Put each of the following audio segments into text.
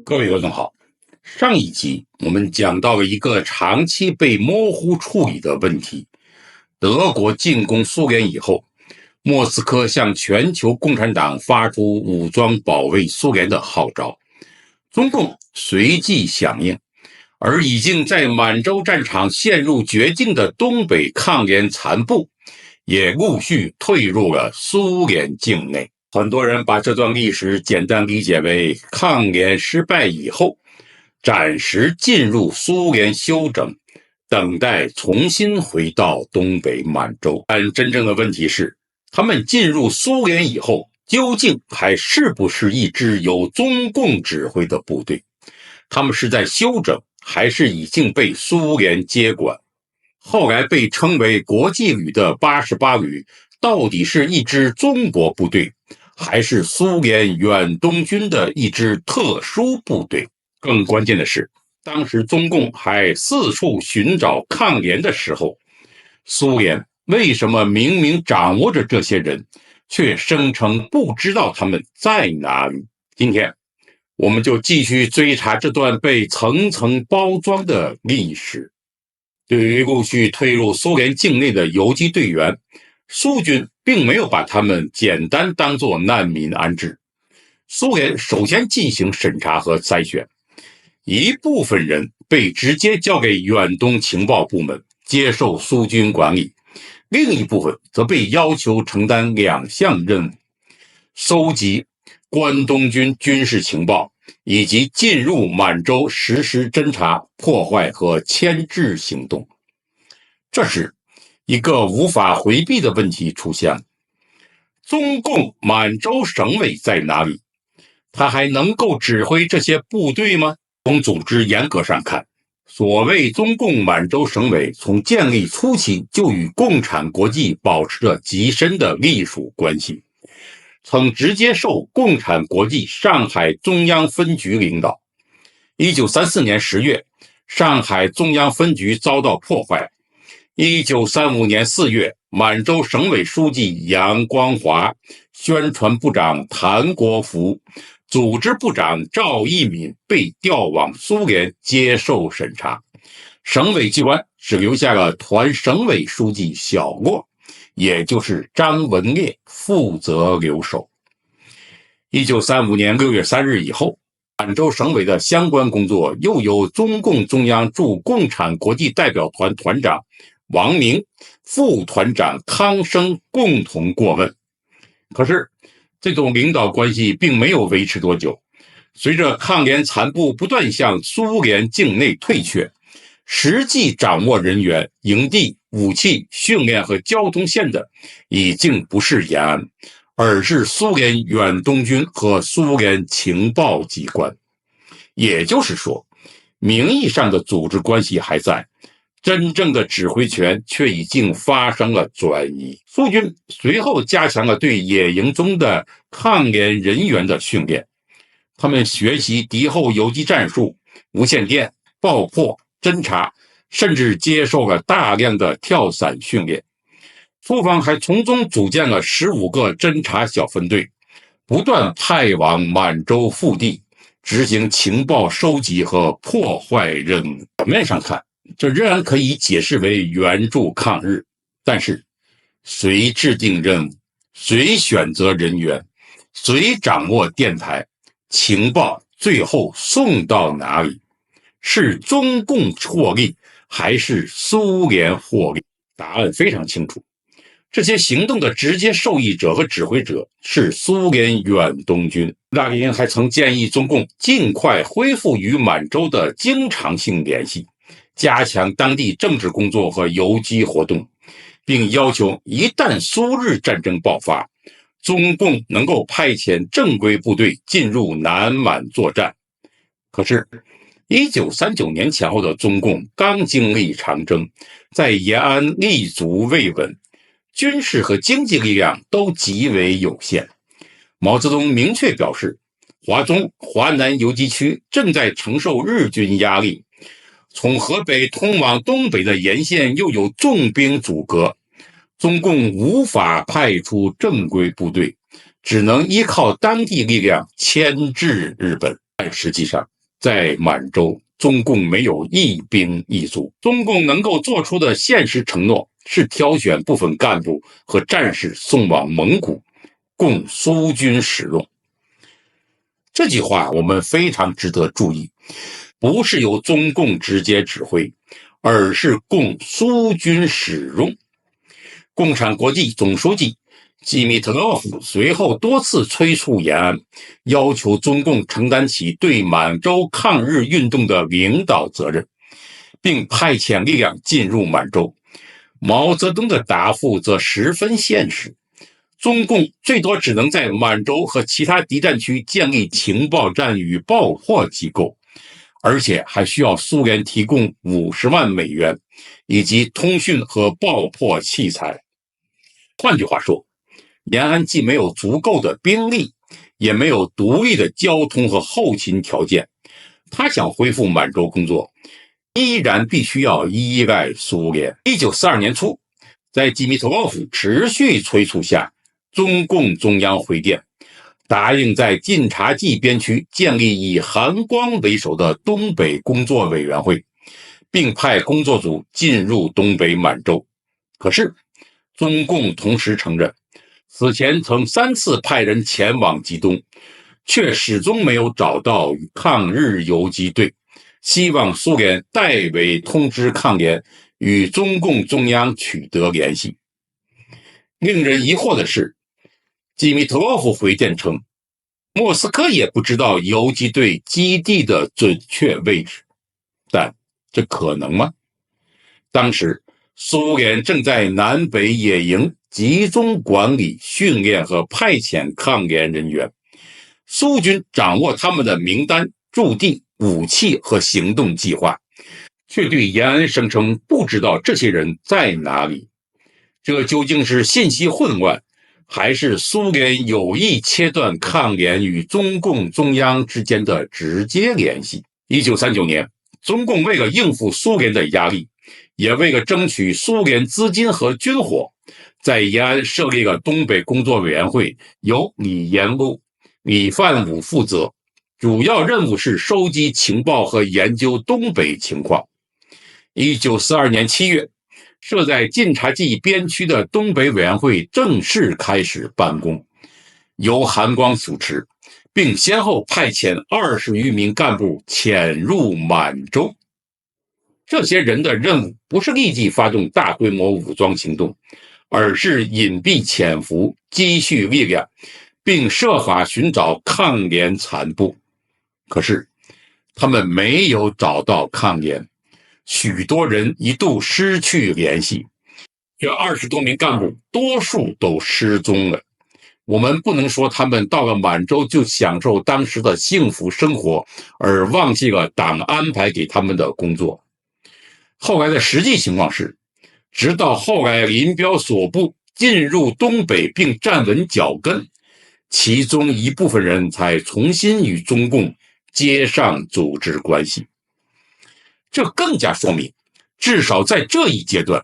各位觀眾好，上一集我們講到了一個長期被模糊處理的問題：德國進攻蘇聯以後，莫斯科向全球共產黨發出武裝保衛蘇聯的號召，中共隨即響應，而已經在滿洲戰場陷入絕境的東北抗聯殘部也陸續退入了蘇聯境內。很多人把這段歷史簡單理解為抗聯失敗以後，暫時進入蘇聯休整，等待重新回到東北滿洲。但真正的問題是，他們進入蘇聯以後，究竟還是不是一支由中共指揮的部隊？他們是在休整，還是已經被蘇聯接管？後來被稱為國際旅的88旅，到底是一支中國部隊，還是蘇聯遠東軍的一支特殊部隊？更關鍵的是，當時中共還四處尋找抗聯的時候，蘇聯為什麼明明掌握着這些人，卻聲稱不知道他們在哪裡？今天我們就繼續追查這段被層層包裝的歷史。對於陸續退入蘇聯境內的游擊隊員，蘇軍並沒有把他們簡單當作難民安置。蘇聯首先進行審查和篩選，一部分人被直接交給遠東情報部門接受蘇軍管理，另一部分則被要求承擔兩項任務：收集關東軍軍事情報，以及進入滿洲實施偵察、破壞和牽制行動。這時，一個無法回避的問題出現了：中共滿洲省委在哪裡？他還能夠指揮這些部隊嗎？從組織嚴格上看，所謂中共滿洲省委從建立初期就與共產國際保持着極深的隸屬關係，曾直接受共產國際上海中央分局領導。1934年10月，上海中央分局遭到破壞。1935年4月，滿洲省委書記楊光華、宣傳部長譚國福、組織部長趙一敏被調往蘇聯接受審查，省委機關只留下了團省委書記小洛，也就是張文烈負責留守。1935年6月3日以後，滿洲省委的相關工作又由中共中央驻共產國際代表團團長王明、副團長康生共同過問。可是，這種領導關係並沒有維持多久。隨着抗聯殘部不斷向蘇聯境內退卻，實際掌握人員、營地、武器、訓練和交通線的已經不是延安，而是蘇聯遠東軍和蘇聯情報機關。也就是說，名義上的組織關係還在，真正的指揮權卻已經發生了轉移。蘇軍隨後加強了對野營中的抗聯人員的訓練，他們學習敵後游擊戰術、無線電、爆破、偵察，甚至接受了大量的跳傘訓練。蘇方還從中組建了15個偵察小分隊，不斷派往滿洲腹地，執行情報收集和破壞任務。表面上看，這仍然可以解釋為援助抗日，但是誰制定任務，誰選擇人員，誰掌握電台，情報最後送到哪裡？是中共獲利，還是蘇聯獲利？答案非常清楚，這些行動的直接受益者和指揮者是蘇聯遠東軍。斯大林還曾建議中共盡快恢復與滿洲的經常性聯繫，加強當地政治工作和游擊活動，並要求一旦蘇日戰爭爆發，中共能夠派遣正規部隊進入南滿作戰。可是1939年前後的中共剛經歷長征，在延安立足未穩，軍事和經濟力量都極為有限。毛澤東明確表示，華中、華南游擊區正在承受日軍壓力，從河北通往東北的沿線又有重兵阻隔，中共無法派出正規部隊，只能依靠当地力量牽制日本。但實際上，在滿洲，中共沒有一兵一卒，中共能夠做出的現實承諾是挑選部分幹部和戰士送往蒙古，供蘇軍使用。這句話我們非常值得注意，不是由中共直接指揮，而是供蘇軍使用。共產國際總書記基米特洛夫隨後多次催促延安，要求中共承擔起對滿洲抗日運動的領導責任，並派遣力量進入滿洲。毛澤東的答覆則十分現實，中共最多只能在滿洲和其他敵占區建立情報站與爆破機構，而且還需要蘇聯提供50萬美元以及通訊和爆破器材。換句話說，延安既沒有足夠的兵力，也沒有獨立的交通和後勤條件，他想恢復滿洲工作，依然必須要依賴蘇聯。1942年初，在基米特洛夫持續催促下，中共中央回電，答應在晋察冀邊區建立以韓光為首的東北工作委員會，並派工作組進入東北滿洲。可是，中共同時承認，此前曾3次派人前往冀東，卻始終沒有找到抗日游擊隊，希望蘇聯代為通知抗聯，與中共中央取得聯繫。令人疑惑的是，基米特洛夫回電稱，莫斯科也不知道游擊隊基地的準確位置，但這可能嗎？當時蘇聯正在南北野營集中管理、訓練和派遣抗聯人員，蘇軍掌握他們的名單、駐地、武器和行動計劃，卻對延安聲稱不知道這些人在哪裡。這究竟是信息混亂，還是蘇聯有意切斷抗聯與中共中央之間的直接聯繫？1939年，中共為了應付蘇聯的壓力，也為了爭取蘇聯資金和軍火，在延安設立了東北工作委員會，由李延瓯、李範武負責，主要任務是收集情報和研究東北情況。1942年7月，設在晋察冀邊區的東北委員會正式開始辦公，由韓光主持，並先後派遣20餘名幹部潛入滿洲。這些人的任務不是立即發動大規模武裝行動，而是隱蔽潛伏、積蓄力量，並設法尋找抗聯殘部。可是，他們沒有找到抗聯，許多人一度失去聯繫。這20多名幹部多數都失蹤了。我們不能說他們到了滿洲就享受當時的幸福生活，而忘記了黨安排給他們的工作。後來的實際情況是，直到後來林彪所部進入東北並站穩腳跟，其中一部分人才重新與中共接上組織關係。這更加說明，至少在這一階段，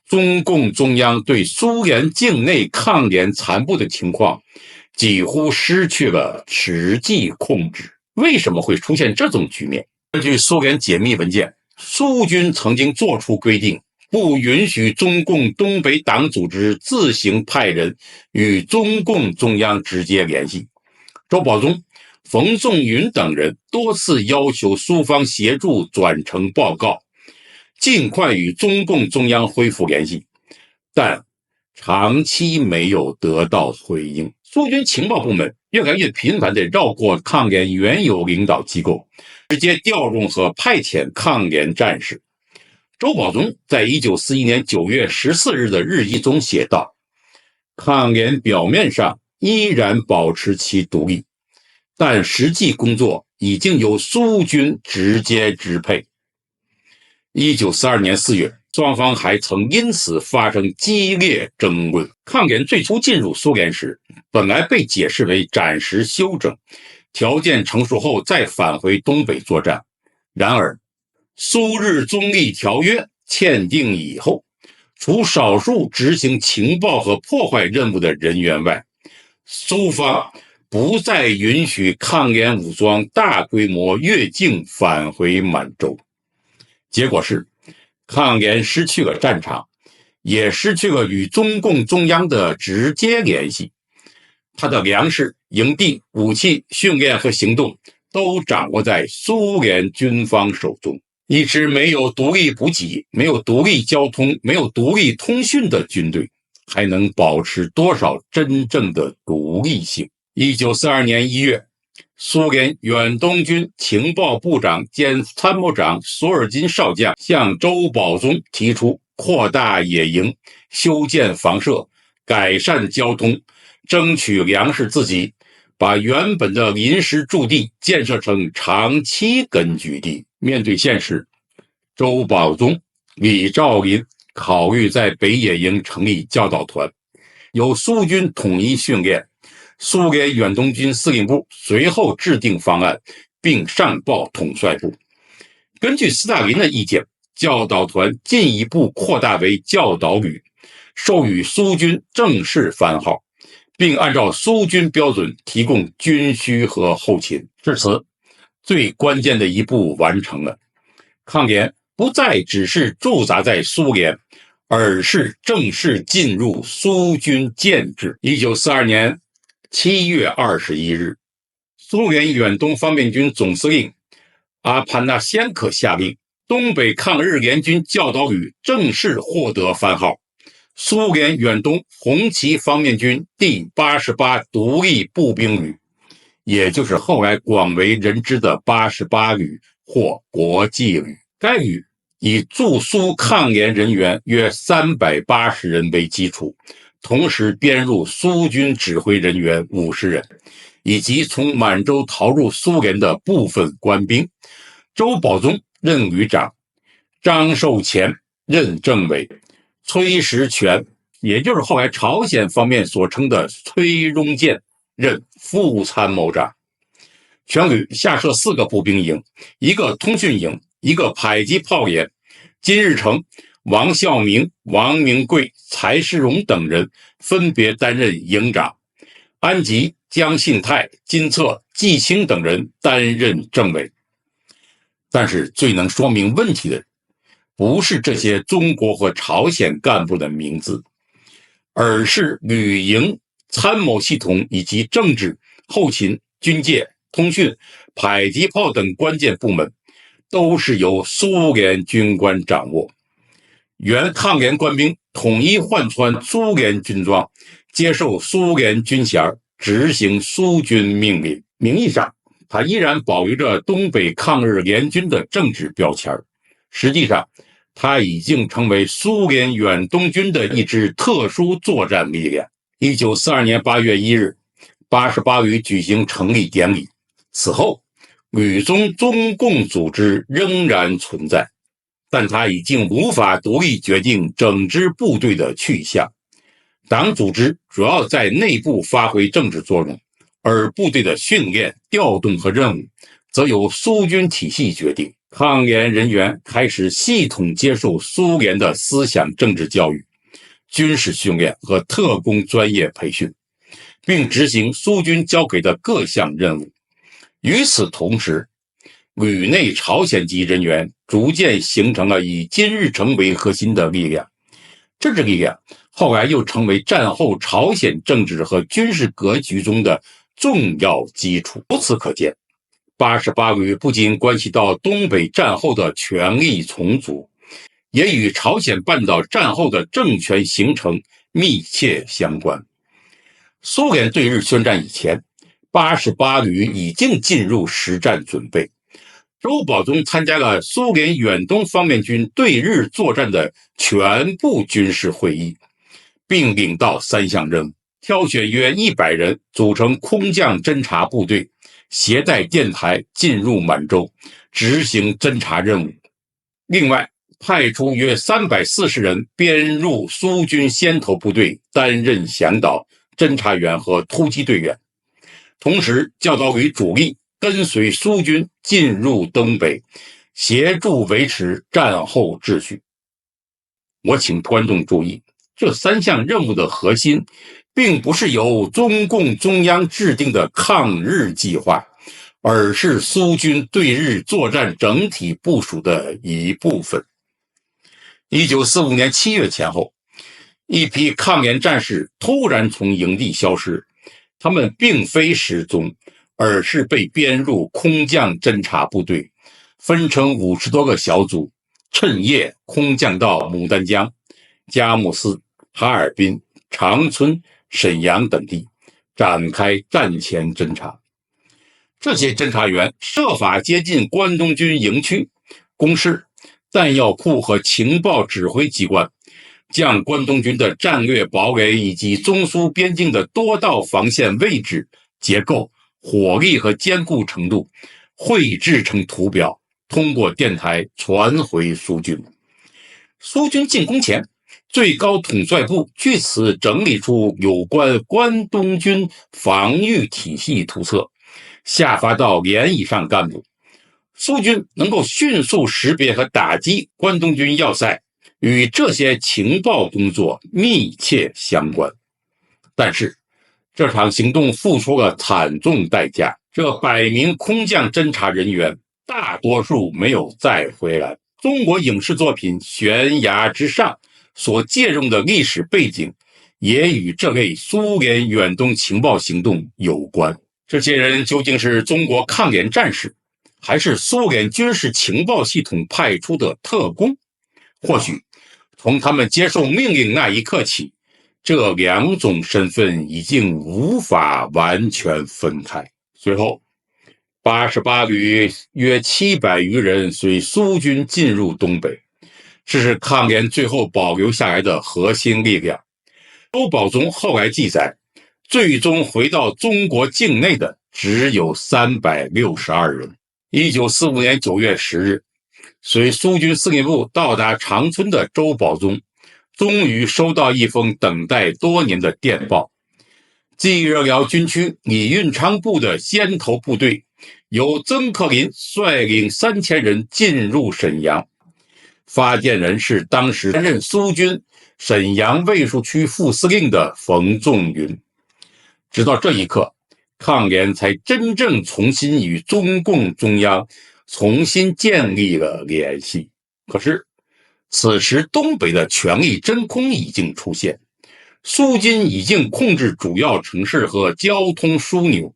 中共中央對蘇聯境內抗聯殘部的情況幾乎失去了實際控制。為什麼會出現這種局面？根據蘇聯解密文件，蘇軍曾經作出規定，不允許中共東北黨組織自行派人與中共中央直接聯繫。周保中、馮仲允等人多次要求蘇方協助轉呈報告，盡快與中共中央恢復聯繫，但長期沒有得到回應。蘇軍情報部門越來越頻繁地繞過抗聯原有領導機構，直接調用和派遣抗聯戰士。周保中在1941年9月14日的日記中寫道：抗聯表面上依然保持其獨立，但實際工作已經由蘇軍直接支配。1942年4月，雙方還曾因此發生激烈爭論。抗聯最初進入蘇聯時，本來被解釋為暫時休整，條件成熟後再返回東北作戰。然而，蘇日中立條約簽訂以後，除少數執行情報和破壞任務的人員外，蘇方不再允許抗聯武裝大規模越境返回滿洲。結果是，抗聯失去了戰場，也失去了與中共中央的直接聯繫。他的糧食、營地、武器、訓練和行動都掌握在蘇聯軍方手中。一支沒有獨立補給、沒有獨立交通、沒有獨立通訊的軍隊，還能保持多少真正的獨立性？1942年1月，蘇聯遠東軍情報部長兼參謀長索爾金少將向周保中提出擴大野營、修建房舍、改善交通、爭取糧食自給，把原本的臨時駐地建設成長期根據地。面對現實，周保中、李兆麟考慮在北野營成立教導團，由蘇軍統一訓練。蘇聯遠東軍司令部隨後制定方案，並上報統帥部。根據斯大林的意見，教導團進一步擴大為教導旅，授予蘇軍正式番號，並按照蘇軍標準提供軍需和後勤。至此，最關鍵的一步完成了，抗聯不再只是駐紮在蘇聯，而是正式進入蘇軍建制。1942年7月21日，蘇聯遠東方面軍總司令阿潘納先科下令，東北抗日聯軍教導旅正式獲得番號，蘇聯遠東紅旗方面軍第88獨立步兵旅，也就是後來廣為人知的88旅或國際旅。該旅以駐蘇抗聯人員約380人為基礎，同時編入蘇軍指揮人員50人，以及從滿洲逃入蘇聯的部分官兵。周保中任旅長，張壽乾任政委，崔石泉，也就是後來朝鮮方面所稱的崔庸健，任副參謀長。全旅下設4個步兵營，1個通訊營，1個迫擊炮連。金日成、王孝明、王明貴、柴世榮等人分別擔任營長，安吉、江信泰、金策、季青等人擔任政委。但是最能說明問題的不是這些中國和朝鮮幹部的名字，而是旅營、參謀系統以及政治、後勤、軍界、通訊、迫擊炮等關鍵部門都是由蘇聯軍官掌握。原抗聯官兵統一換穿蘇聯軍裝，接受蘇聯軍銜，執行蘇軍命令。名義上，他依然保留着東北抗日聯軍的政治標籤，實際上，他已經成為蘇聯遠東軍的一支特殊作戰力量。1942年8月1日，88旅舉行成立典禮。此後，旅中中共組織仍然存在，但它已經無法獨立決定整支部隊的去向。黨組織主要在內部發揮政治作用，而部隊的訓練、調動和任務則由蘇軍體系決定。抗聯人員開始系統接受蘇聯的思想政治教育、軍事訓練和特工專業培訓，並執行蘇軍交給的各項任務。與此同時，旅內朝鮮籍人員逐漸形成了以金日成為核心的力量，这支力量後來又成為戰後朝鮮政治和軍事格局中的重要基礎。由此可見，88旅不僅關係到東北戰後的權力重組，也與朝鮮半島戰後的政權形成密切相關。蘇聯對日宣戰以前，88旅已經進入實戰準備。周保中參加了蘇聯遠東方面軍對日作戰的全部軍事會議，並領導3項任務：挑選約100人組成空降偵察部隊，攜帶電台進入滿洲，執行偵察任務。另外，派出約340人編入蘇軍先頭部隊，擔任向導、偵察員和突擊隊員。同時，教導旅主力跟隨蘇軍進入東北，協助維持戰後秩序。我請觀眾注意，這3項任務的核心並不是由中共中央制定的抗日計劃，而是蘇軍對日作戰整體部署的一部分。1945年7月前後，一批抗联戰士突然從營地消失，他們並非失蹤，而是被編入空降偵察部隊，分成50多個小組，趁夜空降到牡丹江、佳木斯、哈爾濱、長春、瀋陽等地，展開戰前偵察。這些偵察員設法接近關東軍營區、工事、彈藥庫和情報指揮機關，將關東軍的戰略堡壘以及中蘇邊境的多道防線位置、結構、火力和堅固程度繪製成圖表，通過電台傳回蘇軍。蘇軍進攻前，最高統帥部據此整理出有關關東軍防禦體系圖冊，下發到連以上幹部。蘇軍能夠迅速識別和打擊關東軍要塞，與這些情報工作密切相關。但是，這場行動付出了慘重代價，這100名空降偵察人員大多數沒有再回來。中國影視作品《懸崖之上》所借用的歷史背景，也與這類蘇聯遠東情報行動有關。這些人究竟是中國抗聯戰士，還是蘇聯軍事情報系統派出的特工？或許從他們接受命令那一刻起，這兩種身份已經無法完全分開。隨後88旅約700餘人隨蘇軍進入東北，這是抗聯最後保留下來的核心力量。周保中後來記載，最終回到中國境內的只有362人。1945年9月10日，隨蘇軍司令部到達長春的周保中，終於收到一封等待多年的電報。冀熱遼軍區李運昌部的先頭部隊由曾克林率領3000人進入瀋陽，發件人是當時擔任蘇軍瀋陽衛戍區副司令的馮仲雲。直到這一刻，抗聯才真正重新與中共中央重新建立了聯繫。可是，此時東北的權力真空已經出現，蘇軍已經控制主要城市和交通樞紐。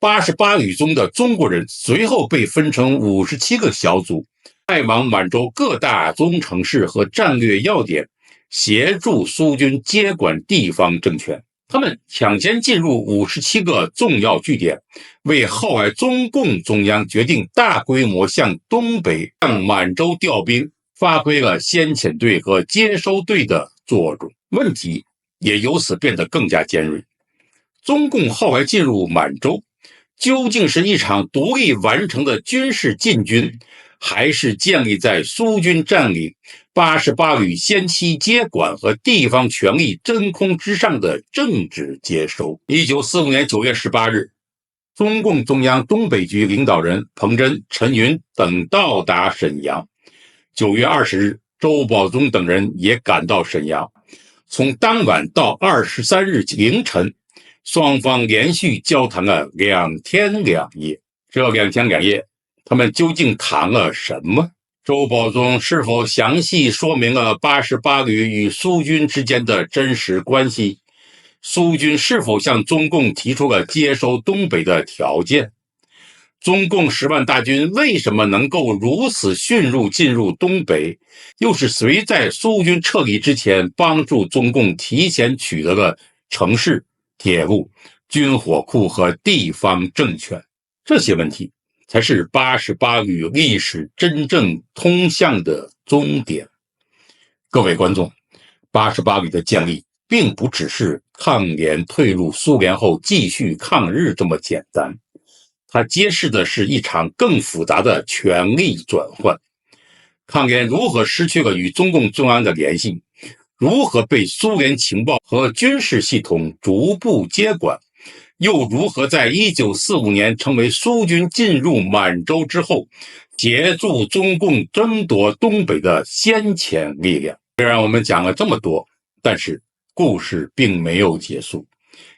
88旅中的中國人隨後被分成57個小組，派往滿洲各大中城市和戰略要點，協助蘇軍接管地方政權。他們搶先進入57個重要據點，為後來中共中央決定大規模向東北、向滿洲調兵，發揮了先遣隊和接收隊的作用。問題也由此變得更加尖銳。中共後來進入滿洲，究竟是一場獨立完成的軍事進軍，還是建立在蘇軍佔領、88旅先期接管和地方權力真空之上的政治接收？1945年9月18日，中共中央東北局領導人彭真、陳雲等到達瀋陽。9月20日，周保中等人也趕到瀋陽。從當晚到23日凌晨，雙方連續交談了2天2夜。這2天2夜，他們究竟談了什麼？周保中是否詳細說明了88旅與蘇軍之間的真實關係？蘇軍是否向中共提出了接收東北的條件？中共10萬大軍為什麼能夠如此迅速進入東北？又是誰在蘇軍撤離之前幫助中共提前取得了城市、鐵路、軍火庫和地方政權？這些問題才是88旅歷史真正通向的終點。各位觀眾，88旅的建立並不只是抗聯退入蘇聯後繼續抗日這麼簡單，它揭示的是一場更複雜的權力轉換。抗聯如何失去了與中共中央的聯繫，如何被蘇聯情報和軍事系統逐步接管，又如何在1945年成為蘇軍進入滿洲之後，協助中共爭奪東北的先遣力量。雖然我們講了這麼多，但是故事並沒有結束。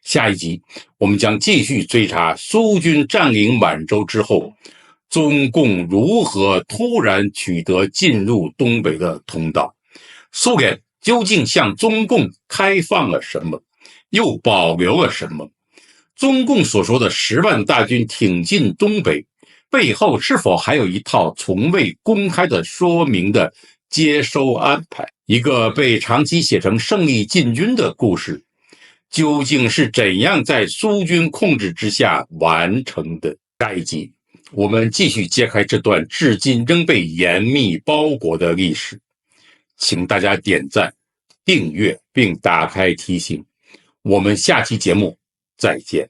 下一集我們將繼續追查蘇軍佔領滿洲之後，中共如何突然取得進入東北的通道，蘇聯究竟向中共開放了什麼，又保留了什麼？中共所說的10萬大軍挺進東北，背後是否還有一套從未公開的說明的接收安排？一個被長期寫成勝利進軍的故事，究竟是怎樣在蘇軍控制之下完成的？下一集我們繼續揭開這段至今仍被嚴密包裹的歷史。請大家點讚、訂閱並打開提醒，我們下期節目再見。